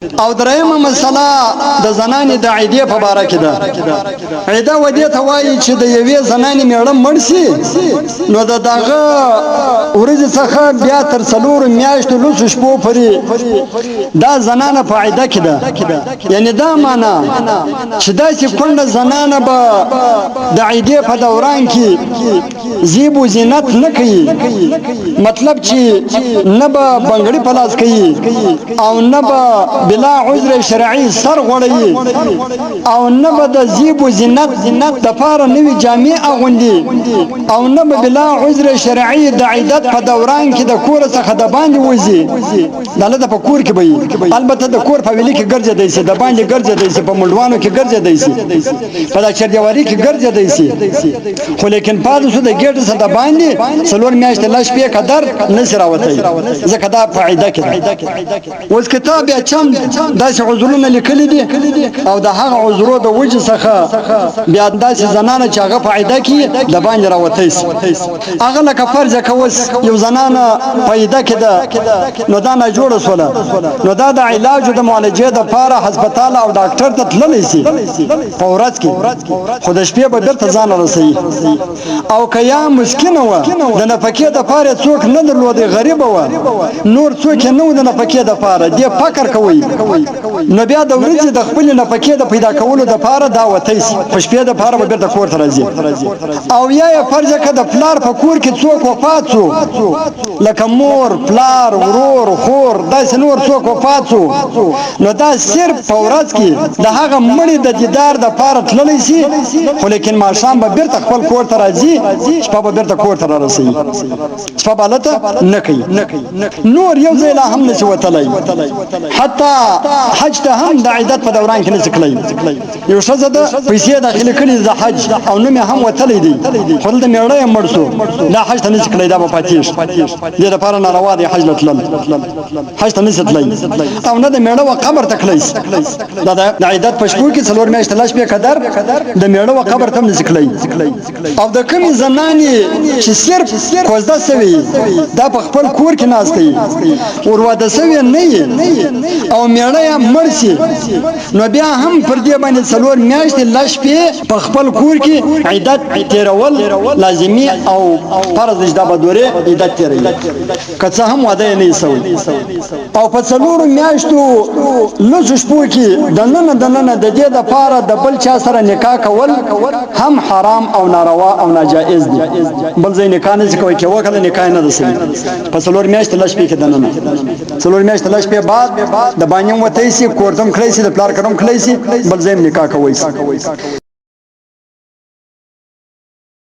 او درېمه مسله د زنانې د عیدې په باره کې ده. عیده ودې ته وایي چې د یوې زنانې میړه مړ شي نو د دغه ورځې څخه بیا تر 4 میاشتو لوڅو شپو پورې دا زنانه په عیده کې ده. یعنی دا معنا چې داسې کونډه زنانه به د عیدې په دوران کې زیب و زینت نه کوي، مطلب چې نه به بنګړي په لاس کوي او نه به بلا عذر شرعي سر غوړوي او نه به د زیب و زینت د پاره نوې جامې اغوندي او نه به بلا عذر شرعي د عیدت په دوران کې د کور څخه د باندې وځي. دلته په کور کې به البته د کور په ویلي کې ګرځېدای شي، د باندې ګرځېدای شي، په ملډوانو کې ګرځېدای شي، په دا چردیواري کې ګرځېدای شي، خو لیکن پاتې شو د ګېټ څخه د باندې 4 میاشتې لا شپې قدر نه سي راوتی، ځکه دا په عیده کې ده. اوس کتاب یا چم داسې عذرونه لیکلي دي او د هغه عذرو د وجې څخه بیا داسې زنانه چې هغه په عیده کې د باندې راوتی شي. هغه لکه فرض که اوس یو زنانه په عیده کې ده نو دا ناجوړه شوله نو دا د علاج او د معالجې دپاره هسپتال او ډاکټر ته تللی شي په ورځ کې، خو د شپې به بېرته ځان رسوي. او که یا مسکینه وه د نفقې دپاره څوک نه درلودی، غریبه وه، نور څوک یې نه و د نفقې دپاره، دې فکر کوئ نو بیا د ورځې د خپلې نفقې د پیدا کولو دپاره دا وتی شي، په شپې دپاره به بېرته کور ته راځي. او یا یې فرض که د پلار په کور کې څوک وفات شو لکه مور، پلار، ورور، خور، داسې نور څوک وفات شو نو دا صرف په ورځ کې د هغه مړي د دیدار دپاره تللی شي، خو لیکن ماښام به بېرته خپل کور ته راځي، شپه به بېرته کور ته رارسوي، شپه به هلته نه کوي. نور یو ځای لا هم نشي وتلی، حتی حج ته هم د عیدت په دوران کې نشي تللی. یو ښځه ده پیسې داخلې کړي د حج او نوم یې هم وتلی دی، خو دلته میړه یې مړ شو، دا حج ته نشي تللی، دا به پاتې شي. دې دپاره ناروا دی حج له تلل، حج ته نشي تللی او نه د میړه و قبر ته تللی شي. دا د عیدت په شپو کې 4 میاشتې لا شپې قدر د میړه و قبر ته هم نشي تللی. او د کومې زنانې چې صرف کوزده سوي دا په خپل کور کې ناسته وي، ورواده سوي نه وي او میړه یې مړ شي نو بیا هم پر دې باندې 4 میاشتې لا شپې په خپل کور کې عیدت تېرول لازمي او فرض دی، دا به دورې عیدت تېروي که څه هم واده یې نه وي سوی. او په 4 میاشتو لسو شپو کې دننه د دې دپاره د بل چا سره نکاح کول هم حرام او ناروا او ناجائز دي. بل ځای نکاح نه شي کوی، که وکړه نکاح نه ده سوی په 4 میاشتې لا شپې کې دننه 4 میاشتې لا شپې بعد د باندې هم وتی شي، کور ته هم کړی شي، د پلار کره هم کړی شي، بل ځای هم نکاح کوی شي.